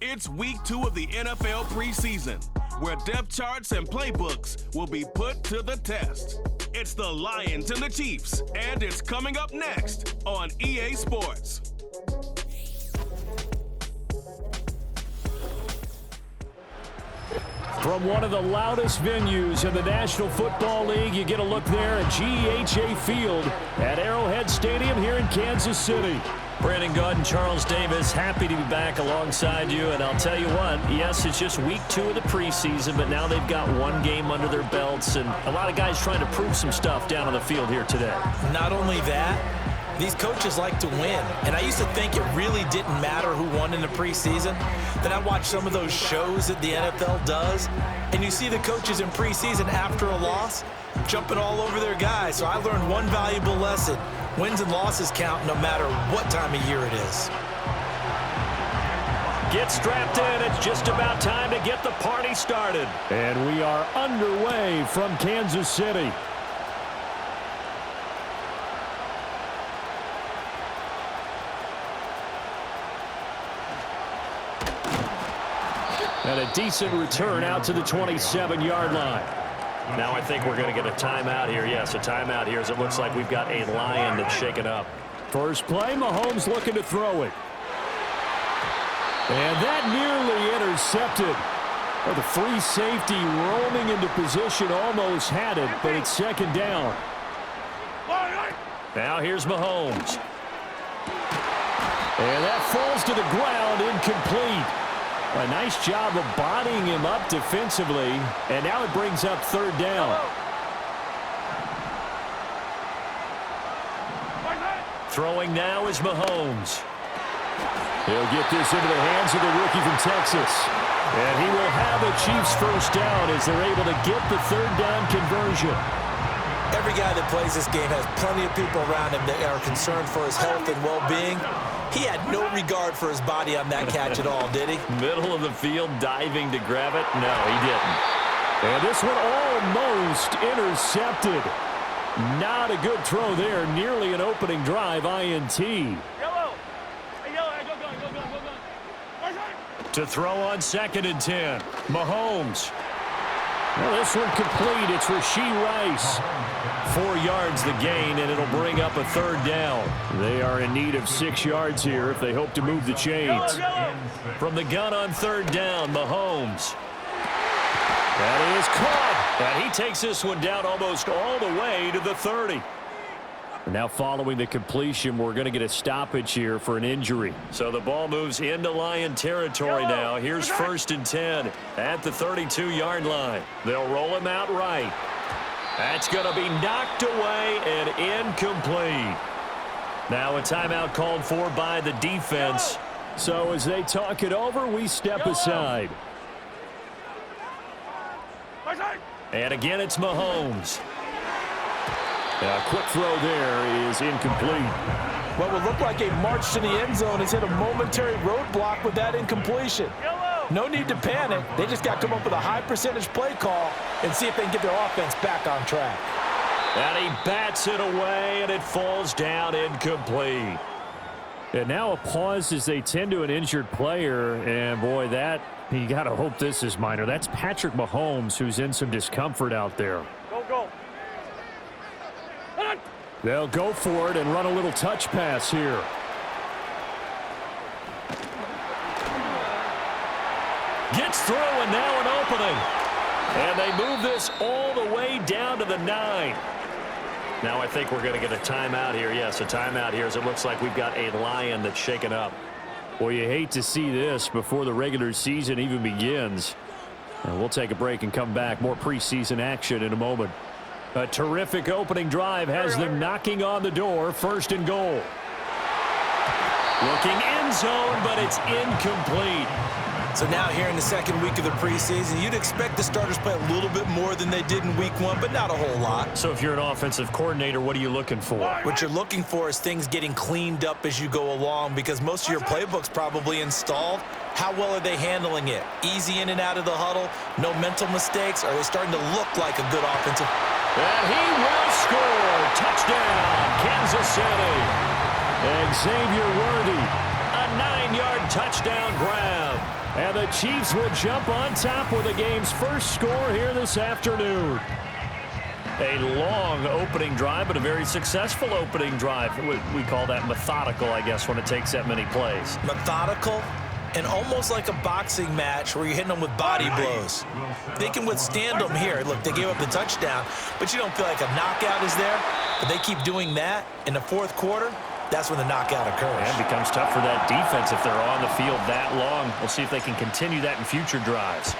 It's week 2 of the NFL preseason, where depth charts and playbooks will be put to the test. It's the Lions and the Chiefs, and it's coming up next on EA Sports. From one of the loudest venues in the National Football League, you get a look there at GEHA Field at Arrowhead Stadium here in Kansas City. Brandon Gaud and Charles Davis, happy to be back alongside you. And I'll tell you what, yes, it's just week 2 of the preseason, but now they've got one game under their belts, and a lot of guys trying to prove some stuff down on the field here today. Not only that, these coaches like to win. And I used to think it really didn't matter who won in the preseason. Then I watched some of those shows that the NFL does, and you see the coaches in preseason after a loss jumping all over their guys. So I learned one valuable lesson. Wins and losses count no matter what time of year it is. Get strapped in. It's just about time to get the party started. And we are underway from Kansas City. And a decent return out to the 27-yard line. Now I think we're going to get a timeout here. Yes, a timeout here as it looks like we've got a Lion that's shaken up. First play, Mahomes looking to throw it. And that nearly intercepted. Well, the free safety roaming into position almost had it, but it's second down. Now here's Mahomes. And that falls to the ground, incomplete. A nice job of bodying him up defensively, and now it brings up third down. Throwing now is Mahomes. He'll get this into the hands of the rookie from Texas. And he will have a Chiefs first down as they're able to get the third down conversion. Every guy that plays this game has plenty of people around him that are concerned for his health and well-being. He had no regard for his body on that catch at all, did he? Middle of the field, diving to grab it. No, he didn't. And this one almost intercepted. Not a good throw there. Nearly an opening drive INT. To throw on 2nd and 10. Mahomes. Well, this one complete. It's Rashee Rice. 4 yards the gain, and it'll bring up a third down. They are in need of 6 yards here if they hope to move the chains. From the gun on third down, Mahomes. That is caught. And he takes this one down almost all the way to the 30. Now following the completion, we're going to get a stoppage here for an injury. So the ball moves into Lion territory now. Here's 1st and 10 at the 32-yard line. They'll roll him out right. That's going to be knocked away and incomplete. Now a timeout called for by the defense. So as they talk it over, we step aside. And again, it's Mahomes. A quick throw there is incomplete. What would look like a march to the end zone has hit a momentary roadblock with that incompletion. No need to panic. They just got to come up with a high percentage play call and see if they can get their offense back on track. And he bats it away, and it falls down incomplete. And now a pause as they tend to an injured player. And, boy, you got to hope this is minor. That's Patrick Mahomes, who's in some discomfort out there. Go. They'll go for it and run a little touch pass here. Gets through, and now an opening. And they move this all the way down to the 9. Now I think we're going to get a timeout here. Yes, a timeout here as it looks like we've got a Lion that's shaken up. Well, you hate to see this before the regular season even begins. We'll take a break and come back. More preseason action in a moment. A terrific opening drive has them knocking on the door. 1st and goal. Looking end zone, but it's incomplete. So now here in the second week of the preseason, you'd expect the starters play a little bit more than they did in week 1, but not a whole lot. So if you're an offensive coordinator, what are you looking for? What you're looking for is things getting cleaned up as you go along, because most of your playbook's probably installed. How well are they handling it? Easy in and out of the huddle, no mental mistakes? Are they starting to look like a good offensive? And he will score. Touchdown, Kansas City. Xavier Worthy, a 9-yard touchdown grab. And the Chiefs will jump on top with the game's first score here this afternoon. A long opening drive, but a very successful opening drive. We call that methodical, I guess, when it takes that many plays. Methodical and almost like a boxing match where you're hitting them with body blows. They can withstand them here. Look, they gave up the touchdown, but you don't feel like a knockout is there. But they keep doing that in the fourth quarter. That's when the knockout occurs. And it becomes tough for that defense if they're on the field that long. We'll see if they can continue that in future drives.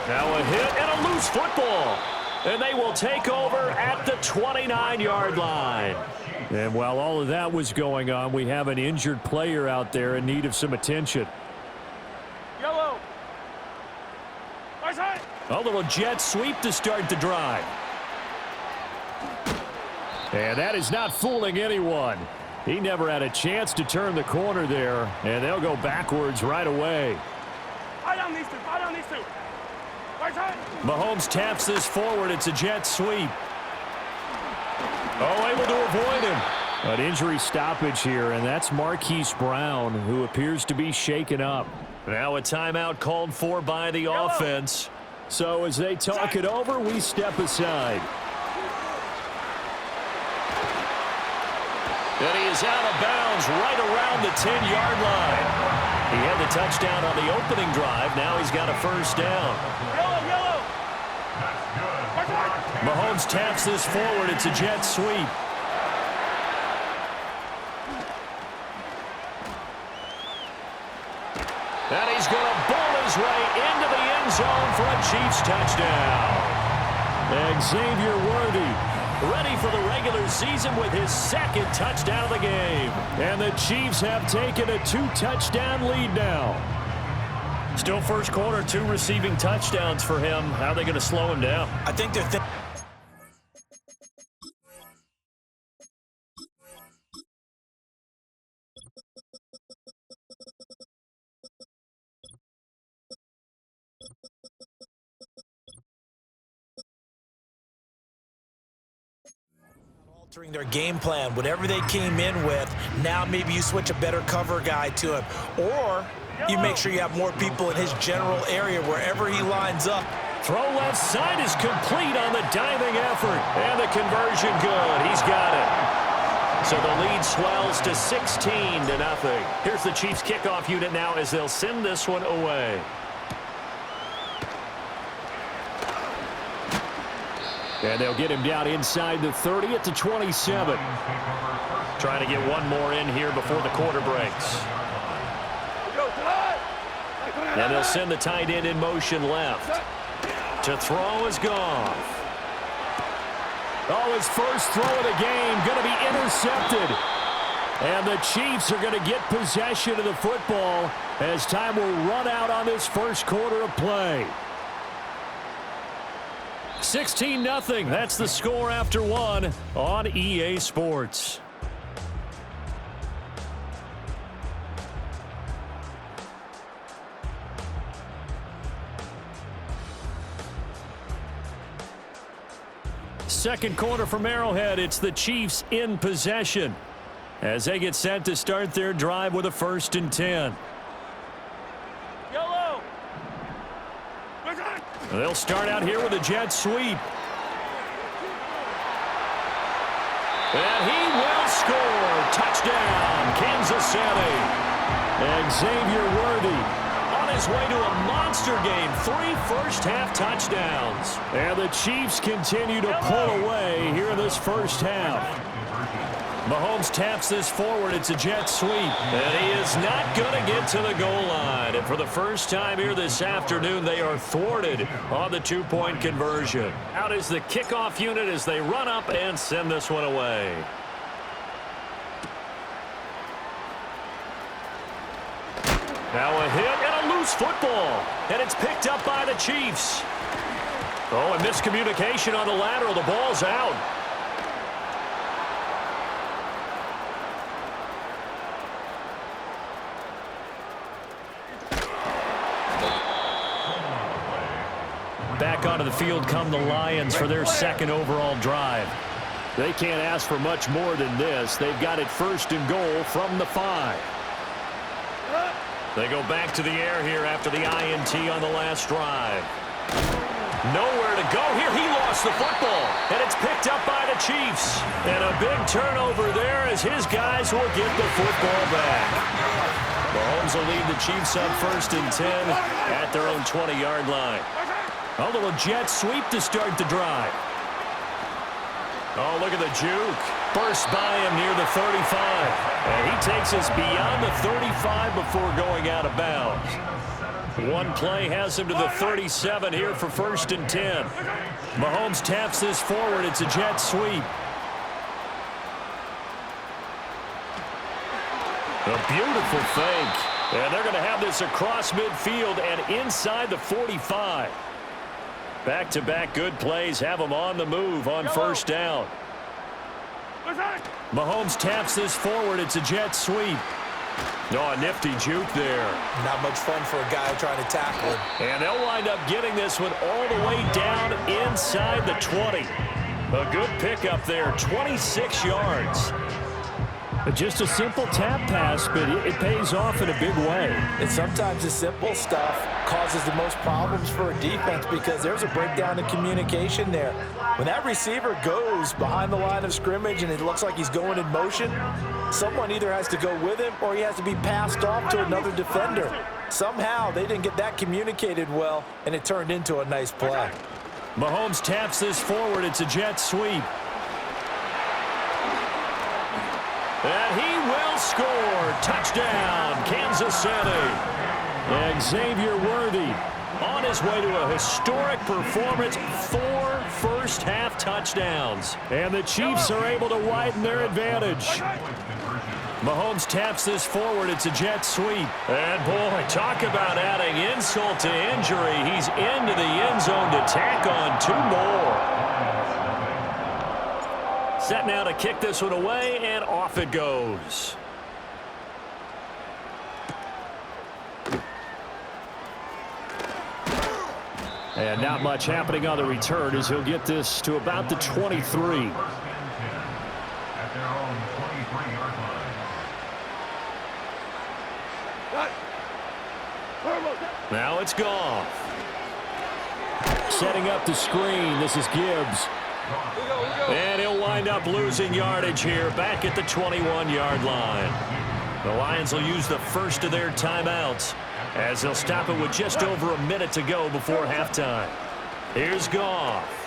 Now a hit and a loose football. And they will take over at the 29-yard line. And while all of that was going on, we have an injured player out there in need of some attention. Yellow. A little jet sweep to start the drive. And that is not fooling anyone. He never had a chance to turn the corner there, and they'll go backwards right away. Eye on these two. Mahomes taps this forward. It's a jet sweep. Oh, able to avoid him. An injury stoppage here, and that's Marquise Brown, who appears to be shaken up. Now a timeout called for by the offense. So as they talk it over, we step aside. And he is out of bounds right around the 10-yard line. He had the touchdown on the opening drive. Now he's got a first down. Yellow. Mahomes taps this forward. It's a jet sweep. And he's going to bowl his way into the end zone for a Chiefs touchdown. Xavier Worthy ready for the regular season with his second touchdown of the game. And the Chiefs have taken a 2-touchdown lead now. Still first quarter, 2 receiving touchdowns for him. How are they going to slow him down? I think they're altering their game plan. Whatever they came in with, now maybe you switch a better cover guy to him. Or you make sure you have more people in his general area wherever he lines up. Throw left side is complete on the diving effort. And the conversion good. He's got it. So the lead swells to 16-0. Here's the Chiefs kickoff unit now as they'll send this one away. And they'll get him down inside the 30 at the 27. Trying to get one more in here before the quarter breaks. And they'll send the tight end in motion left. To throw is Goff. Oh, his first throw of the game going to be intercepted. And the Chiefs are going to get possession of the football as time will run out on this first quarter of play. 16-0. That's the score after one on EA Sports. Second quarter from Arrowhead. It's the Chiefs in possession as they get set to start their drive with a 1st and 10. Yellow. They'll start out here with a jet sweep. And he will score. Touchdown, Kansas City. Xavier Worthy on his way to a monster game. 3 first-half touchdowns. And the Chiefs continue to pull away here in this first half. Mahomes taps this forward. It's a jet sweep. And he is not going to get to the goal line. And for the first time here this afternoon, they are thwarted on the 2-point conversion. Out is the kickoff unit as they run up and send this one away. Now a hit and a loose football. And it's picked up by the Chiefs. Oh, a miscommunication on the lateral. The ball's out. Back onto the field come the Lions for their second overall drive. They can't ask for much more than this. They've got it 1st and goal from the 5. They go back to the air here after the INT on the last drive. Nowhere to go here. He lost the football, and it's picked up by the Chiefs. And a big turnover there as his guys will get the football back. Mahomes will lead the Chiefs on 1st and 10 at their own 20-yard line. A little jet sweep to start the drive. Oh, look at the juke. Burst by him near the 35. And he takes us beyond the 35 before going out of bounds. One play has him to the 37 here for 1st and 10. Mahomes taps this forward. It's a jet sweep. A beautiful fake. And they're going to have this across midfield and inside the 45. Back-to-back good plays have them on the move on 1st down. Mahomes taps this forward. It's a jet sweep. Oh, a nifty juke there. Not much fun for a guy trying to tackle him. And they'll wind up getting this one all the way down inside the 20. A good pickup there, 26 yards. Just a simple tap pass, but it pays off in a big way. And sometimes the simple stuff causes the most problems for a defense because there's a breakdown in communication there. When that receiver goes behind the line of scrimmage and it looks like he's going in motion, someone either has to go with him or he has to be passed off to another defender. Somehow they didn't get that communicated well, and it turned into a nice play. Mahomes taps this forward. It's a jet sweep. And he will score. Touchdown, Kansas City. Xavier Worthy on his way to a historic performance, 4 first-half touchdowns. And the Chiefs are able to widen their advantage. Mahomes taps this forward. It's a jet sweep. And, boy, talk about adding insult to injury. He's into the end zone to tack on 2 more. Set now to kick this one away, and off it goes. And not much happening on the return as he'll get this to about the 23. Now it's Goff. Setting up the screen. This is Gibbs. And he'll wind up losing yardage here back at the 21-yard line. The Lions will use the first of their timeouts as they'll stop it with just over a minute to go before halftime. Here's Goff.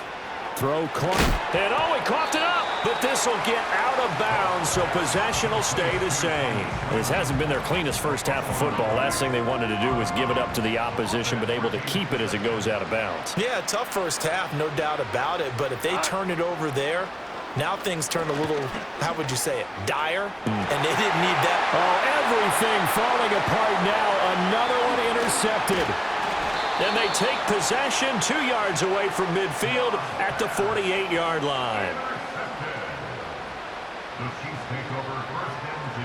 Throw caught. And oh, he coughed it up. But this will get out of bounds, so possession will stay the same. This hasn't been their cleanest first half of football. Last thing they wanted to do was give it up to the opposition, but able to keep it as it goes out of bounds. Yeah, tough first half, no doubt about it. But if they turn it over there, now things turn a little, how would you say it, dire? And they didn't need that. Oh, everything falling apart now. Another one intercepted. And they take possession 2 yards away from midfield at the 48-yard line. The Chiefs take over 1st and 10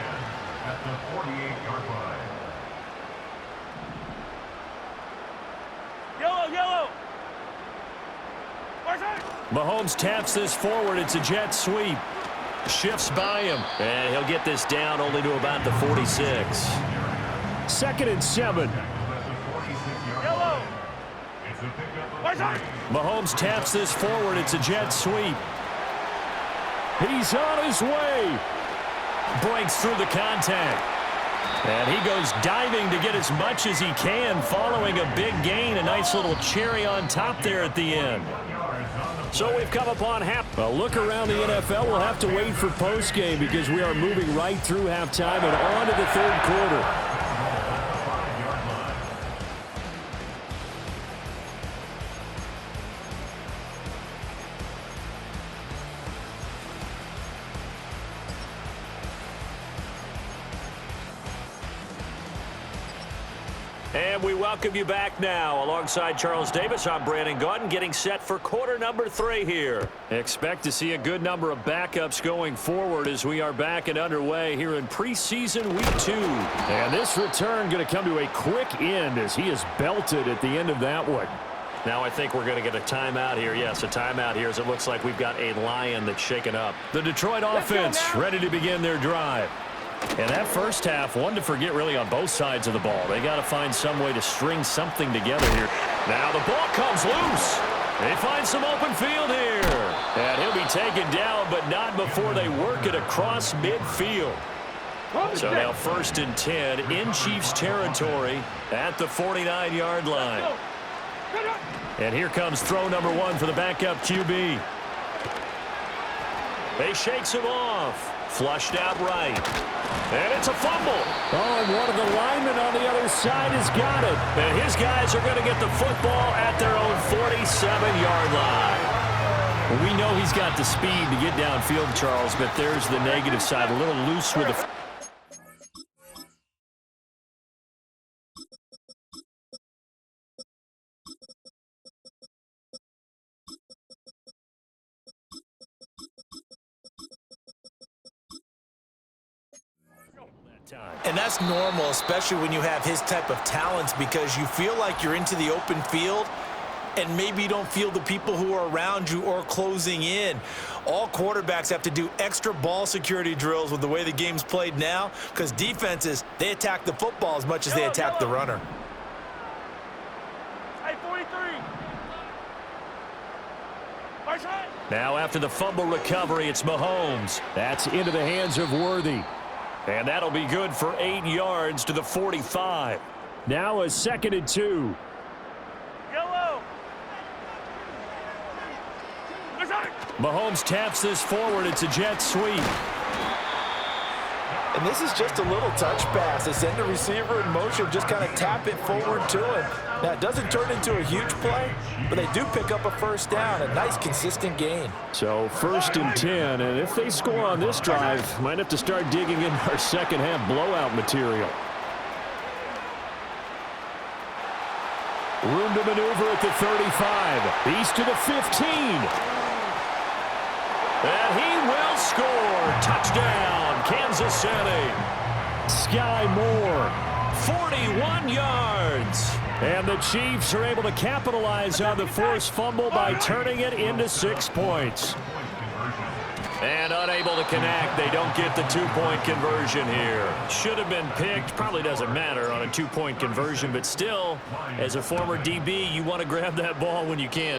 at the 48-yard line. Yellow! Mahomes taps this forward. It's a jet sweep. Shifts by him. And he'll get this down only to about the 46. 2nd and 7. Yellow! Mahomes taps this forward. It's a jet sweep. He's on his way. Breaks through the contact. And he goes diving to get as much as he can following a big gain. A nice little cherry on top there at the end. So we've come upon half. A look around the NFL. We'll have to wait for postgame because we are moving right through halftime and on to the 3rd quarter. And we welcome you back now. Alongside Charles Davis, I'm Brandon Gaudin, getting set for quarter number 3 here. Expect to see a good number of backups going forward as we are back and underway here in preseason week 2. And this return going to come to a quick end as he is belted at the end of that one. Now I think we're going to get a timeout here. Yes, a timeout here as it looks like we've got a Lion that's shaken up. The Detroit offense ready to begin their drive. And that first half, one to forget really on both sides of the ball. They got to find some way to string something together here. Now the ball comes loose. They find some open field here. And he'll be taken down, but not before they work it across midfield. So now 1st and 10 in Chiefs territory at the 49-yard line. And here comes throw number 1 for the backup QB. They shakes him off. Flushed out right. And it's a fumble. Oh, and one of the linemen on the other side has got it. And his guys are going to get the football at their own 47-yard line. We know he's got the speed to get downfield, Charles, but there's the negative side. A little loose with the... And that's normal, especially when you have his type of talents, because you feel like you're into the open field and maybe you don't feel the people who are around you or closing in. All quarterbacks have to do extra ball security drills with the way the game's played now, because defenses, they attack the football as much as they attack the runner. Hey, 43. Now after the fumble recovery, it's Mahomes. That's into the hands of Worthy. And that'll be good for 8 yards to the 45. Now a 2nd and 2. Yellow. Mahomes taps this forward. It's a jet sweep. And this is just a little touch pass. They send the receiver in motion, just kind of tap it forward to him. Now, it doesn't turn into a huge play, but they do pick up a first down, a nice, consistent gain. So 1st and 10, and if they score on this drive, might have to start digging in our second-half blowout material. Room to maneuver at the 35. East to the 15. And he will score. Touchdown, Kansas City. Sky Moore, 41 yards. And the Chiefs are able to capitalize on the forced fumble by turning it into 6 points. And unable to connect. They don't get the 2-point conversion here. Should have been picked. Probably doesn't matter on a 2-point conversion, but still, as a former DB, you want to grab that ball when you can.